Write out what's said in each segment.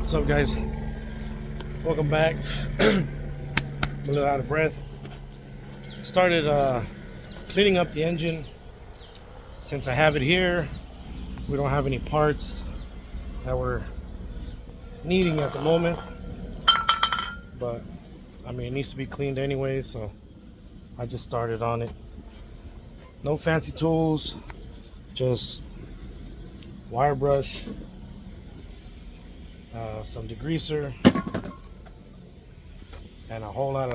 What's up, guys? Welcome back. I'm a little out of breath. Started cleaning up the engine. Since I have it here, we don't have any parts that we're needing at the moment, but I mean, it needs to be cleaned anyway, so I just started on it. No fancy tools, just wire brush, some degreaser, and a whole lot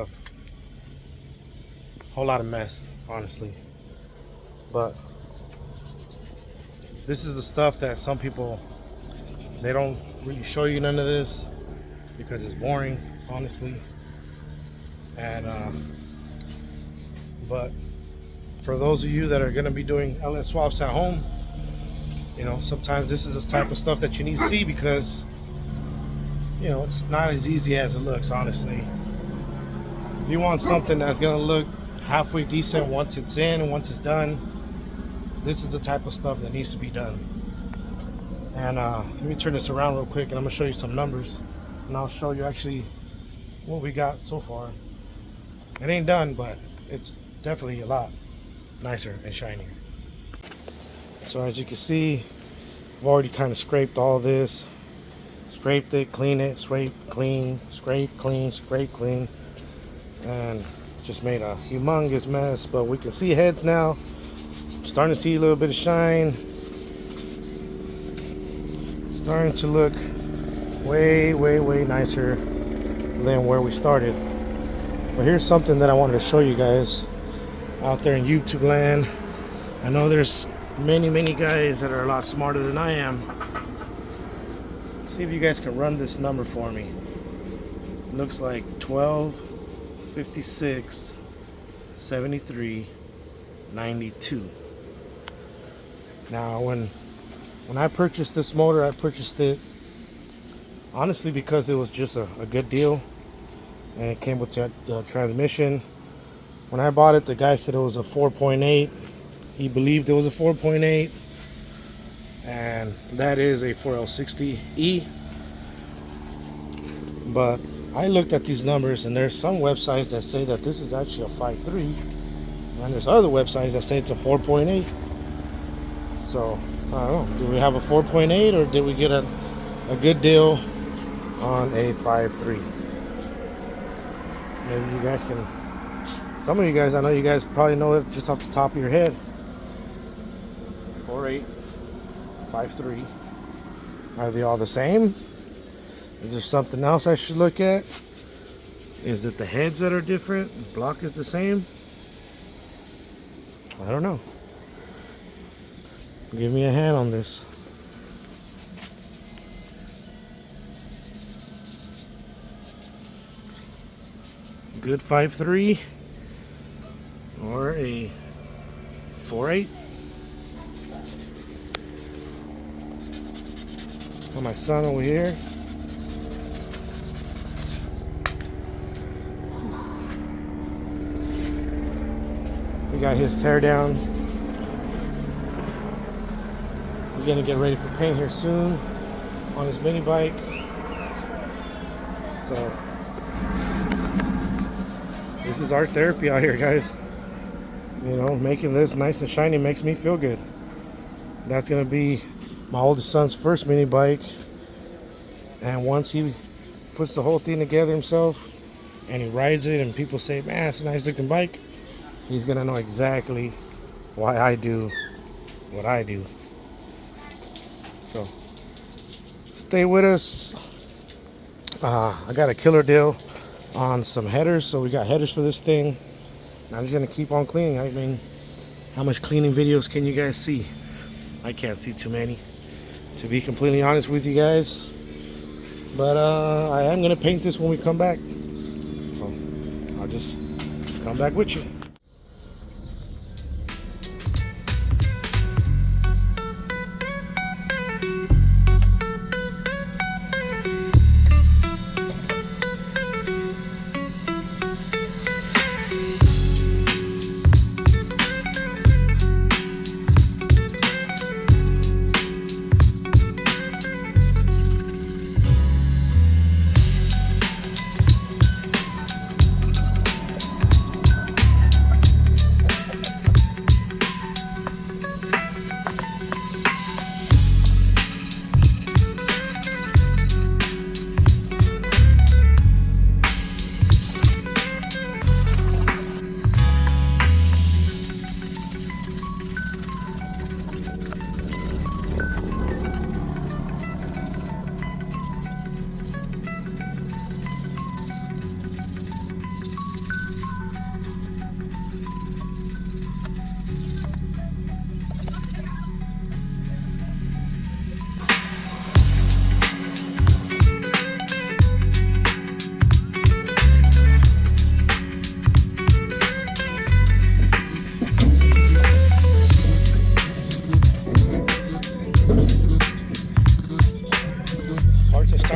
of mess, honestly. But this is the stuff that some people, they don't really show you none of this because it's boring, honestly. And but for those of you that are going to be doing LS swaps at home, you know, sometimes this is the type of stuff that you need to see, because you know, it's not as easy as it looks, honestly. You want something that's going to look halfway decent once it's in and once it's done. This is the type of stuff that needs to be done. And let me turn this around real quick, and I'm going to show you some numbers, and I'll show you actually what we got so far. It ain't done, but it's definitely a lot nicer and shinier. So as you can see, I've already kind of scraped all this. Scraped it, clean it, scrape, clean, scrape, clean, scrape, clean, and just made a humongous mess. But we can see heads now. Starting to see a little bit of shine. Starting to look way nicer than where we started. But here's something that I wanted to show you guys out there in YouTube land. I know there's many guys that are a lot smarter than I am. See if you guys can run this number for me. It looks like 12, 56, 73, 92. Now when I purchased this motor, I purchased it honestly because it was just a good deal, and it came with the transmission. When I bought it, the guy said it was a 4.8. He believed it was a 4.8, and that is a 4L60E. But I looked at these numbers, and there's some websites that say that this is actually a 5.3, and there's other websites that say it's a 4.8. So I don't know, do we have a 4.8, or did we get a good deal on a 5.3? Maybe you guys can, some of you guys, I know you guys probably know it just off the top of your head. 4.8, 5.3. Are they all the same? Is there something else I should look at? Is it the heads that are different? The block is the same? I don't know. Give me a hand on this. Good 5.3 or a 4.8? Got my son over here. We got his tear down. He's gonna get ready for paint here soon on his mini bike. So this is art therapy out here, guys. You know, making this nice and shiny makes me feel good. That's gonna be my oldest son's first mini bike, and once he puts the whole thing together himself and he rides it and people say, man, it's a nice looking bike, he's gonna know exactly why I do what I do. So stay with us. I got a killer deal on some headers, so we got headers for this thing. I'm just gonna keep on cleaning. I mean, how much cleaning videos can you guys see? I can't see too many, to be completely honest with you guys. But I am gonna paint this when we come back, so I'll just come back with you.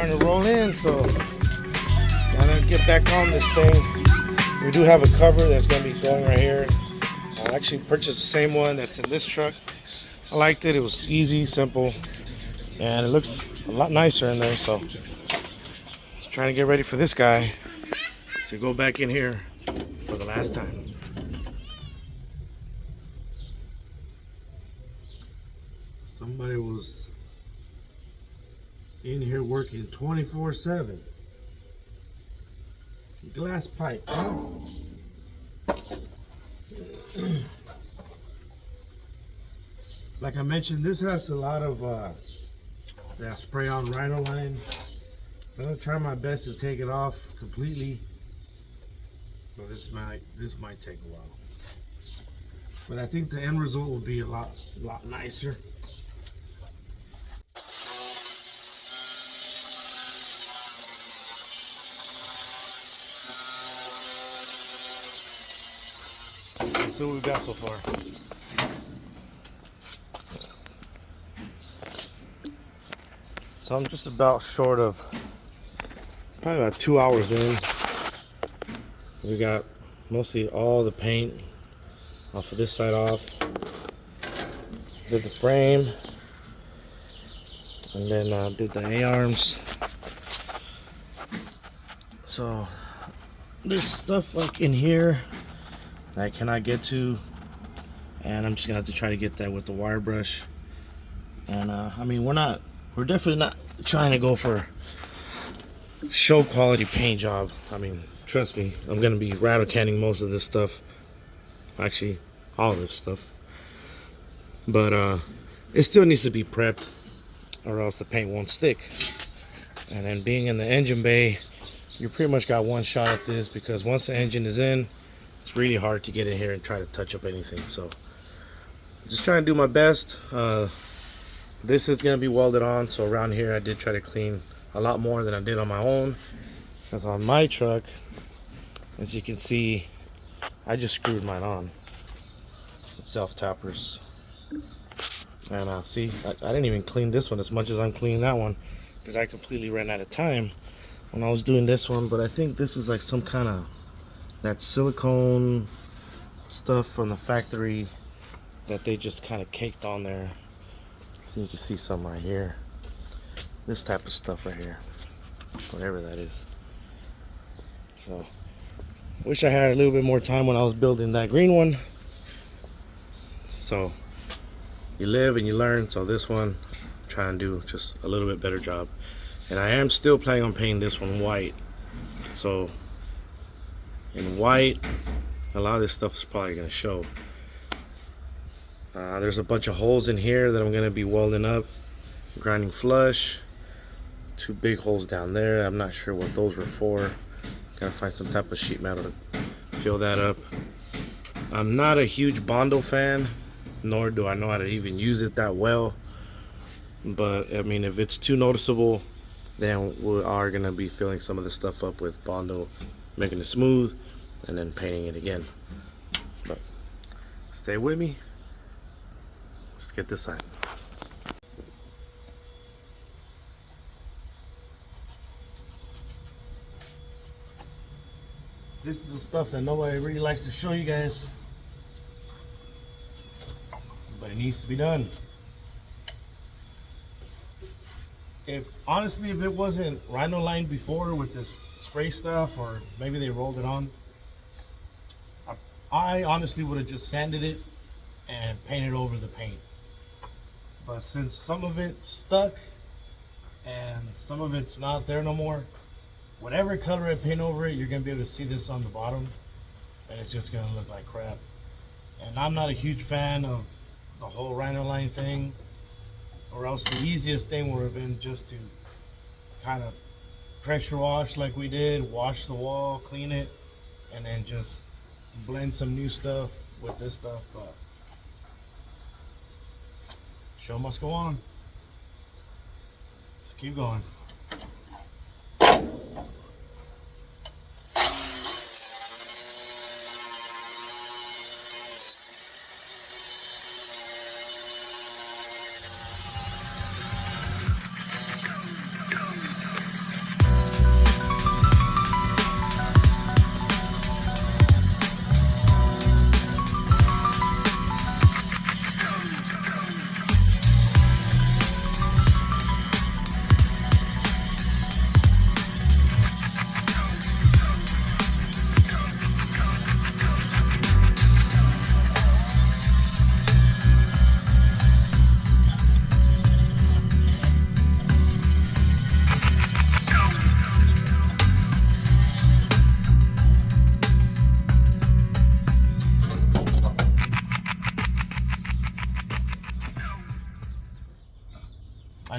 starting to roll in, so gotta get back on this thing. We do have a cover that's gonna be going right here. I actually purchased the same one that's in this truck. I liked it. It was easy, simple, and it looks a lot nicer in there. So just trying to get ready for this guy to go back in here for the last time. Somebody was in here working 24/7. Glass pipe, huh? Like I mentioned, this has a lot of that spray on rhino line. I'm gonna try my best to take it off completely. So this might take a while, but I think the end result will be a lot nicer. Let's see what we've got so far. So I'm just about short of probably about 2 hours in. We got mostly all the paint off of this side off. Did the frame, and then did the A-arms. So there's stuff like in here I cannot get to, and I'm just gonna have to try to get that with the wire brush. And I mean, we're definitely not trying to go for show quality paint job. I mean, trust me, I'm gonna be rattle canning most of this stuff, actually all of this stuff, but it still needs to be prepped or else the paint won't stick. And then being in the engine bay, you pretty much got one shot at this, because once the engine is in, it's really hard to get in here and try to touch up anything. So just trying to do my best. This is going to be welded on, so around here I did try to clean a lot more than I did on my own, because on my truck, as you can see, I just screwed mine on with self tappers. And see, I didn't even clean this one as much as I'm cleaning that one, because I completely ran out of time when I was doing this one. But I think this is like some kind of that silicone stuff from the factory that they just kind of caked on there. You can see some right here, this type of stuff right here, whatever that is. So wish I had a little bit more time when I was building that green one. So you live and you learn. So this one, I'm trying to do just a little bit better job, and I am still planning on painting this one white. So in white, a lot of this stuff is probably going to show. There's a bunch of holes in here that I'm going to be welding up, grinding flush. 2 big holes down there. I'm not sure what those were for. Gotta find some type of sheet metal to fill that up. I'm not a huge Bondo fan, nor do I know how to even use it that well. But I mean, if it's too noticeable, then we are going to be filling some of the stuff up with Bondo, making it smooth, and then painting it again. But stay with me. Let's get this side. This is the stuff that nobody really likes to show you guys, but it needs to be done. Honestly, if it wasn't rhino lined before with this spray stuff, or maybe they rolled it on, I honestly would have just sanded it and painted over the paint. But since some of it's stuck and some of it's not there no more, whatever color I paint over it, you're gonna be able to see this on the bottom, and it's just gonna look like crap. And I'm not a huge fan of the whole rhino line thing, or else the easiest thing would have been just to kind of pressure wash like we did, wash the wall, clean it, and then just blend some new stuff with this stuff. But show must go on. Let's keep going.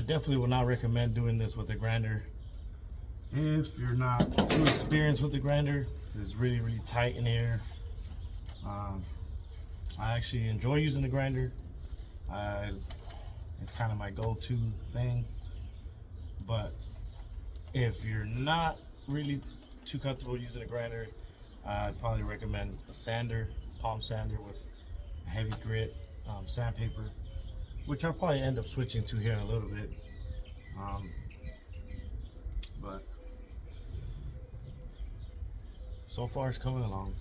definitely would not recommend doing this with a grinder if you're not too experienced with the grinder. It's really tight in here. I actually enjoy using the grinder. It's kind of my go-to thing. But if you're not really too comfortable using a grinder, I'd probably recommend a sander, palm sander with a heavy grit sandpaper, which I'll probably end up switching to here in a little bit. But so far it's coming along.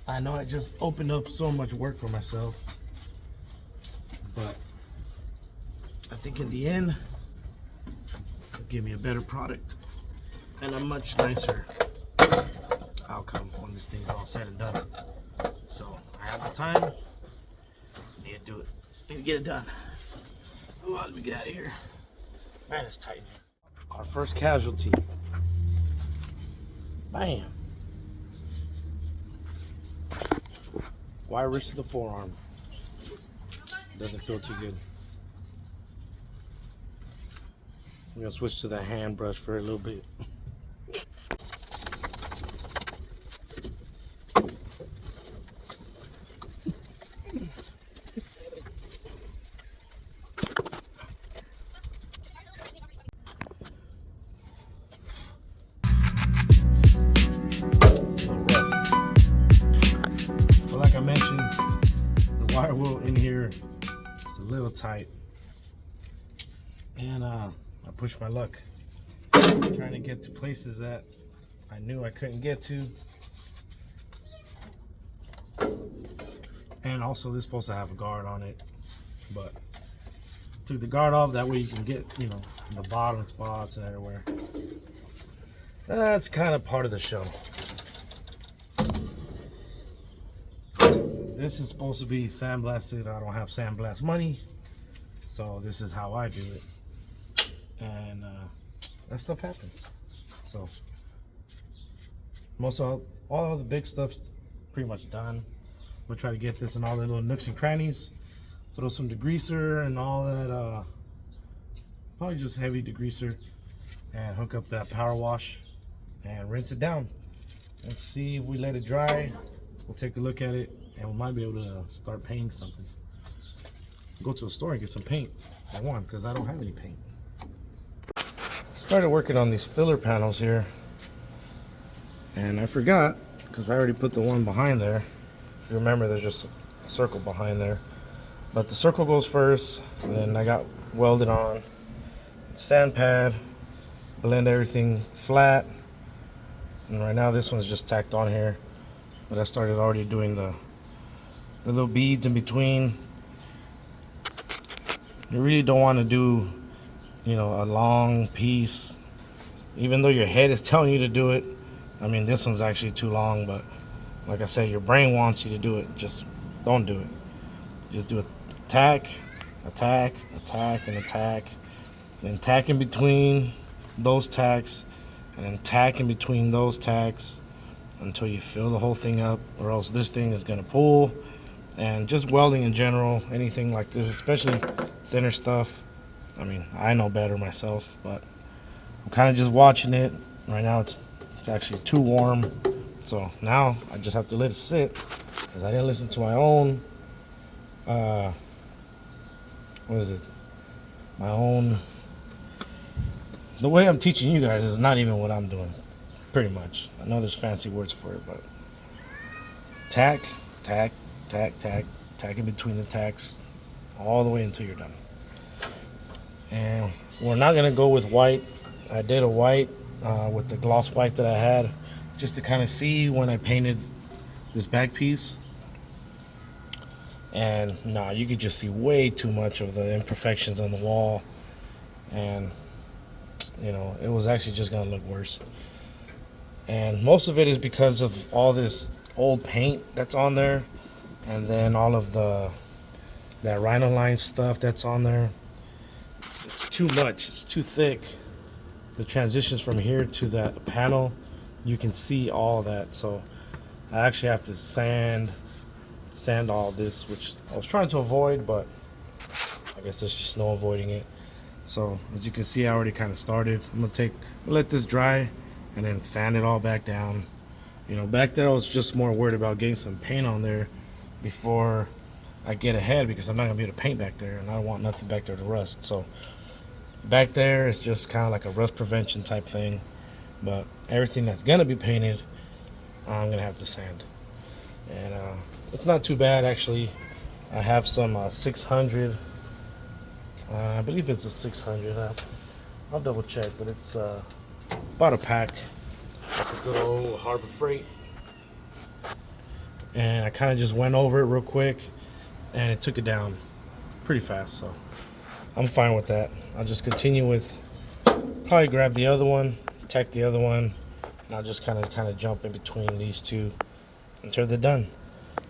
I know I just opened up so much work for myself, but I think in the end it'll give me a better product and a much nicer outcome when this thing's all said and done. So I have the time, I need to do it, need to get it done. Oh, let me get out of here. Man, it's tight. Our first casualty. Bam. Wire wrist to the forearm. Doesn't feel too good. I'm gonna switch to the hand brush for a little bit. But like I mentioned, the wire wheel in here is a little tight, and I pushed my luck trying to get to places that I knew I couldn't get to. And also this is supposed to have a guard on it, but took the guard off, that way you can get, you know, the bottom spots and everywhere. That's kind of part of the show. This is supposed to be sandblasted. I don't have sandblast money, so this is how I do it. And that stuff happens. So all the big stuff's pretty much done. We'll try to get this in all the little nooks and crannies. Throw some degreaser and all that, probably just heavy degreaser, and hook up that power wash and rinse it down. Let's see if we let it dry. We'll take a look at it, and we might be able to start painting something. Go to a store and get some paint for one, because I don't have any paint. Started working on these filler panels here, and I forgot, because I already put the one behind there. If you remember, there's just a circle behind there, but the circle goes first, and then I got welded on, sand pad, blend everything flat, and right now this one's just tacked on here. But I started already doing the little beads in between. You really don't want to do, you know, a long piece, even though your head is telling you to do it. I mean, this one's actually too long, but like I said, your brain wants you to do it. Just don't do it. Just do a tack, attack, attack, and attack. Then tack in between those tacks, and then tack in between those tacks until you fill the whole thing up, or else this thing is going to pull. And just welding in general, anything like this, especially thinner stuff, I mean, I know better myself, but I'm kind of just watching it. Right now it's actually too warm, so now I just have to let it sit, because I didn't listen to my own the way I'm teaching you guys is not even what I'm doing, pretty much. I know there's fancy words for it, but tack, tack, tack, tack, tack in between the tacks all the way until you're done. And we're not gonna go with white. I did a white with the gloss white that I had, just to kind of see when I painted this back piece. And nah, you could just see way too much of the imperfections on the wall, and you know, it was actually just gonna look worse. And most of it is because of all this old paint that's on there, and then all of that rhino line stuff that's on there. It's too much, it's too thick. The transitions from here to that panel, you can see all that. So I actually have to sand all this, which I was trying to avoid, but I guess it's just snow avoiding it. So as you can see, I already kind of started. I'm gonna let this dry and then sand it all back down. You know, back there I was just more worried about getting some paint on there before I get ahead, because I'm not gonna be able to paint back there and I don't want nothing back there to rust. So back there is just kind of like a rust prevention type thing, but everything that's gonna be painted, I'm gonna have to sand. And it's not too bad actually. I have some 600, I believe it's a 600. I'll double check, but it's about a pack at the good old Harbor Freight. And I kind of just went over it real quick and it took it down pretty fast, so I'm fine with that. I'll just continue with, probably grab the other one, tack the other one, and I'll just kind of jump in between these two until they're done,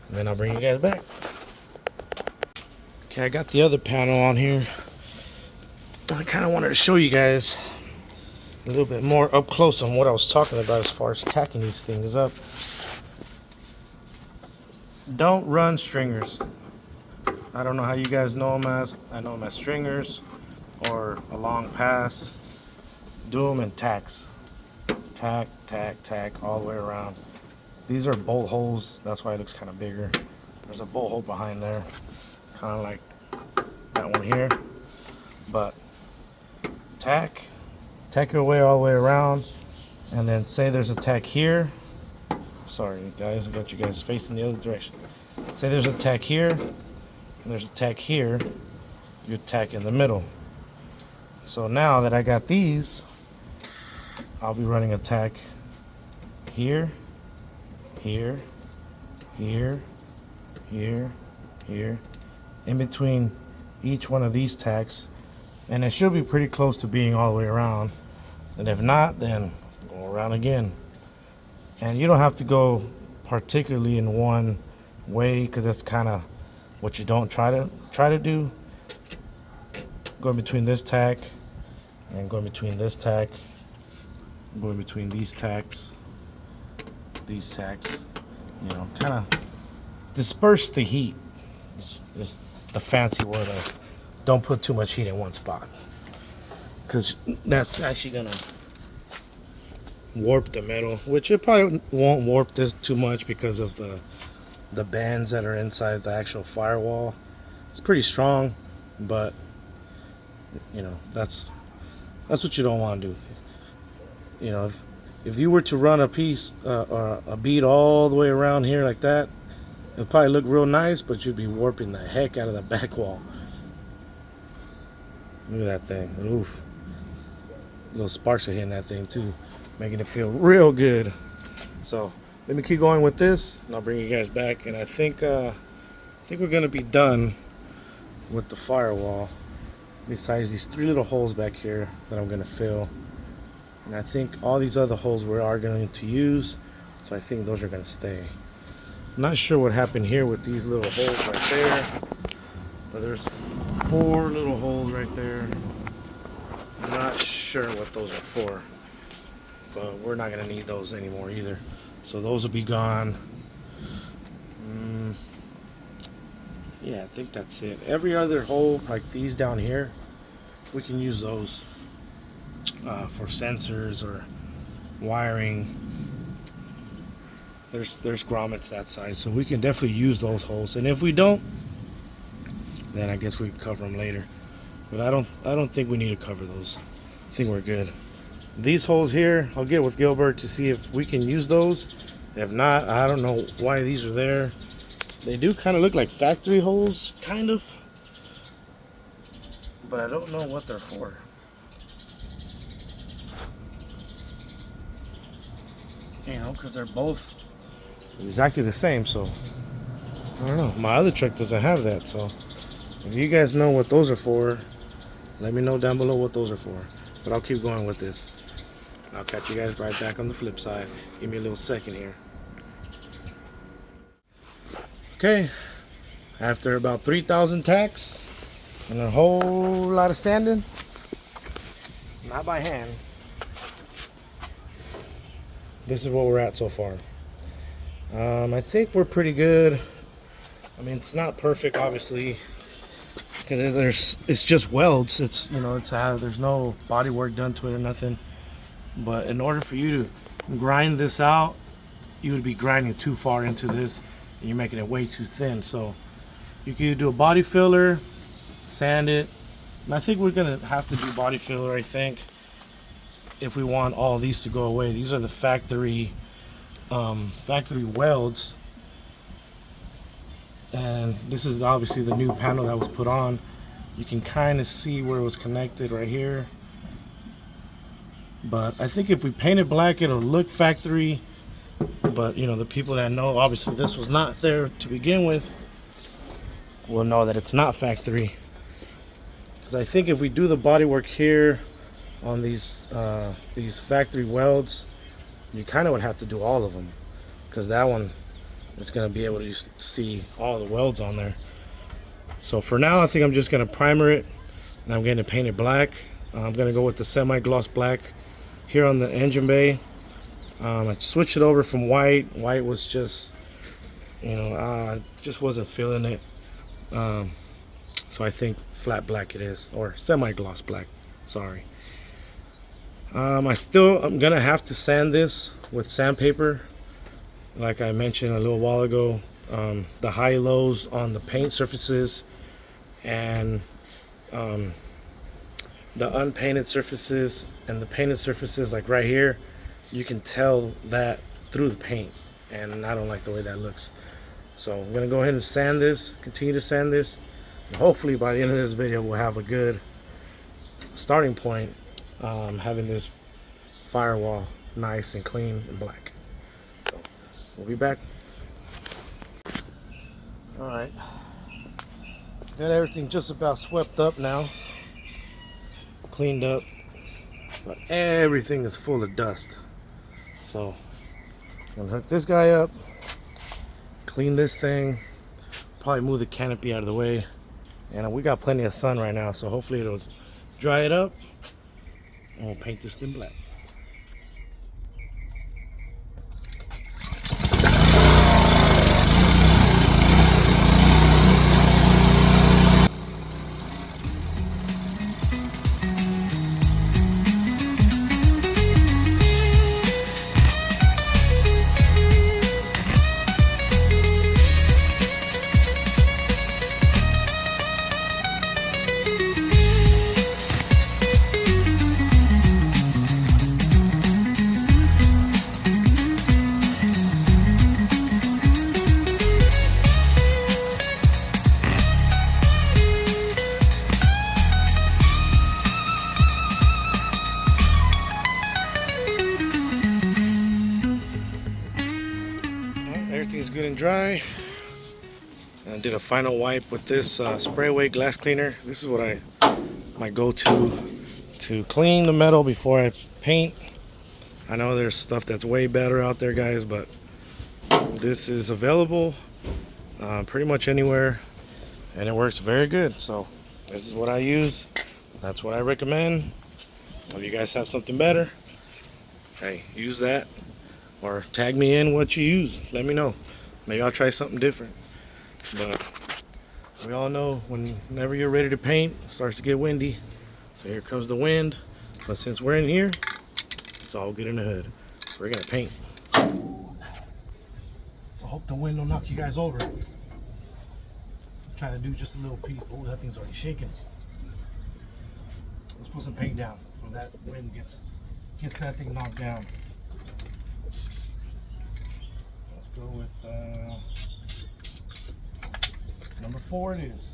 and then I'll bring you guys back. Okay, I got the other panel on here. I kind of wanted to show you guys a little bit more up close on what I was talking about as far as tacking these things up. Don't run stringers. I don't know how you guys know them as. I know them as stringers or a long pass. Do them in tacks. Tack, tack, tack all the way around. These are bolt holes. That's why it looks kind of bigger. There's a bolt hole behind there, kind of like that one here. But tack your way all the way around, and then say there's a tack here. Sorry guys, I got you guys facing the other direction. Say there's a tack here and there's a tack here, you tack in the middle. So now that I got these, I'll be running a tack here, here, here, here, here, in between each one of these tacks, and it should be pretty close to being all the way around. And if not, then go around again. And you don't have to go particularly in one way, because that's kind of what you don't try to do. Go in between this tack and go in between this tack, go in between these tacks, you know, kind of disperse the heat. Is the fancy word of, don't put too much heat in one spot, because that's actually gonna warp the metal, which it probably won't warp this too much because of the bands that are inside the actual firewall. It's pretty strong, but you know, that's what you don't want to do. You know, if you were to run a piece or a bead all the way around here like that, it'll probably look real nice, but you'd be warping the heck out of the back wall. Look at that thing. Oof. Little sparks are hitting that thing too, making it feel real good. So let me keep going with this and I'll bring you guys back. And I think we're gonna be done with the firewall, besides these 3 little holes back here that I'm gonna fill. And I think all these other holes we are going to use, so I think those are gonna stay. I'm not sure what happened here with these little holes right there, but there's 4 little holes right there. I'm not sure what those are for, but we're not gonna need those anymore either, so those will be gone. Yeah, I think that's it. Every other hole, like these down here, we can use those for sensors or wiring. There's grommets that size, so we can definitely use those holes. And if we don't, then I guess we can cover them later. But I don't think we need to cover those. I think we're good. These holes here, I'll get with Gilbert to see if we can use those. If not, I don't know why these are there. They do kind of look like factory holes, kind of, but I don't know what they're for. You know, because they're both exactly the same, so I don't know. My other truck doesn't have that, so if you guys know what those are for, let me know down below what those are for. But I'll keep going with this. I'll catch you guys right back on the flip side. Give me a little second here. Okay, after about 3,000 tacks and a whole lot of sanding, not by hand, this is where we're at so far. I think we're pretty good. I mean, it's not perfect, obviously. because it's just welds. It's, you know, there's no body work done to it or nothing. But in order for you to grind this out, you would be grinding too far into this, and you're making it way too thin. So you can do a body filler, sand it, and I think we're gonna have to do body filler, I think, if we want all these to go away. These are the factory welds, and this is obviously the new panel that was put on. You can kind of see where it was connected right here, but I think if we paint it black, it'll look factory. But you know, the people that know, obviously this was not there to begin with, will know that it's not factory. Because I think if we do the body work here on these factory welds, you kind of would have to do all of them, because that one is going to be able to see all the welds on there. So for now, I think I'm just going to primer it, and I'm going to paint it black. I'm going to go with the semi-gloss black here on the engine bay. I switched it over from white. White was just, you know, I just wasn't feeling it. So I think flat black it is, or semi-gloss black, sorry. I'm gonna have to sand this with sandpaper, like I mentioned a little while ago. The high lows on the paint surfaces and the unpainted surfaces and the painted surfaces, like right here, you can tell that through the paint, and I don't like the way that looks. So I'm gonna go ahead and sand this, continue to sand this, and hopefully by the end of this video we'll have a good starting point, having this firewall nice and clean and black. So we'll be back. All right, got everything just about swept up now, cleaned up, but everything is full of dust. So I'm gonna hook this guy up, clean this thing, probably move the canopy out of the way, and we got plenty of sun right now, so hopefully it'll dry it up, and we'll paint this thing black. Everything's good and dry. I did a final wipe with this spray away glass cleaner. This is what my go-to to clean the metal before I paint. I know there's stuff that's way better out there, guys, but this is available pretty much anywhere, and it works very good. So this is what I use. That's what I recommend. If you guys have something better, hey, use that, or tag me in what you use. Let me know. Maybe I'll try something different. But we all know whenever you're ready to paint, it starts to get windy. So here comes the wind. But since we're in here, it's all good in the hood. We're gonna paint. So I hope the wind don't knock you guys over. I'm trying to do just a little piece. Oh, that thing's already shaking. Let's put some paint down so that wind gets that thing knocked down. Let's go with number 4 it is.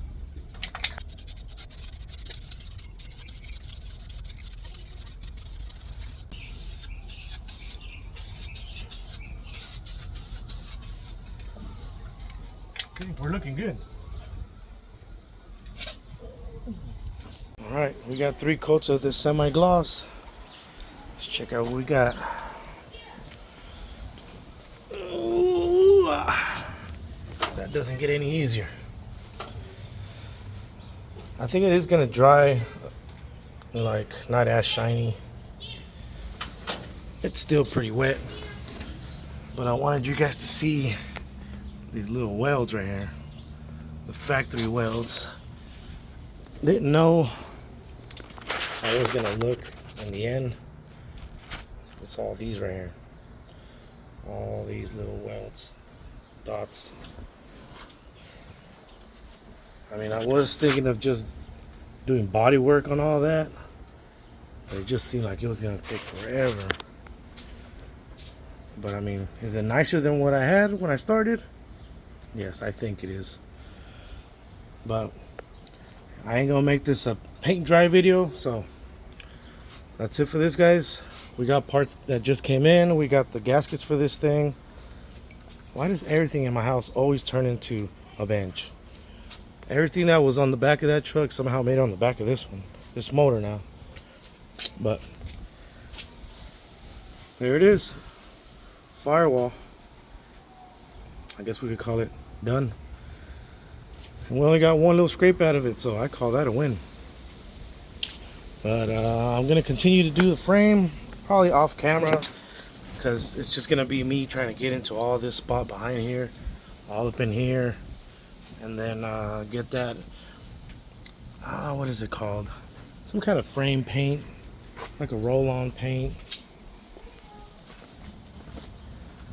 Okay, we're looking good. All right, we got 3 coats of this semi-gloss. Let's check out what we got. Ooh, that doesn't get any easier. I think it is gonna dry, like not as shiny. It's still pretty wet, but I wanted you guys to see these little welds right here, the factory welds. didn't know how it was gonna look in the end. It's all these right here. All these little welds, dots. I mean, I was thinking of just doing body work on all that, but it just seemed like it was gonna take forever. But I mean, is it nicer than what I had when I started? Yes, I think it is. But I ain't gonna make this a paint dry video, so that's it for this, guys. We got parts that just came in. We got the gaskets for this thing. Why does everything in my house always turn into a bench? Everything that was on the back of that truck somehow made it on the back of this one, this motor now. But there it is, Firewall. I guess we could call it done. And we only got one little scrape out of it, so I call that a win. But I'm gonna continue to do the frame, probably off camera, because it's just gonna be me trying to get into all this spot behind here, all up in here, and then get that, what is it called? Some kind of frame paint, like a roll-on paint.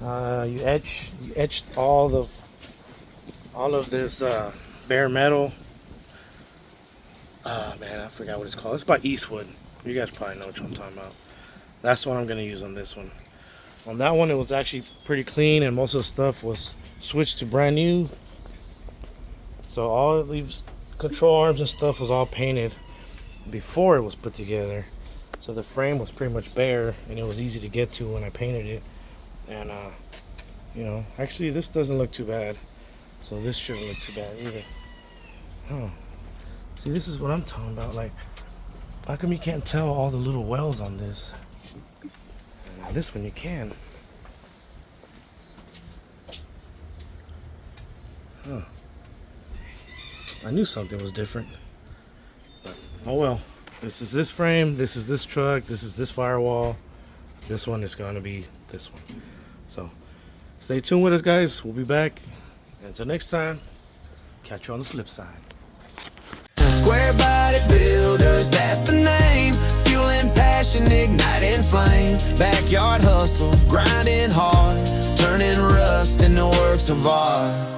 You etched all of this bare metal. Man, I forgot what it's called. It's by Eastwood. You guys probably know what I'm talking about. That's what I'm gonna use on this one. On that one, it was actually pretty clean, and most of the stuff was switched to brand new. So all of these control arms and stuff was all painted before it was put together. So the frame was pretty much bare, and it was easy to get to when I painted it. And you know, actually this doesn't look too bad, so this shouldn't look too bad either. Oh, see, this is what I'm talking about. Like, how come you can't tell all the little wells on this? And this one you can. Huh. I knew something was different, but oh well. This is this frame, this is this truck, this is this Firewall, this one is gonna be this one. So stay tuned with us, guys. We'll be back. Until next time, catch you on the flip side. Square body builders, that's the name. Fueling passion, igniting flame. Backyard hustle, grinding hard, turning rust into works of art.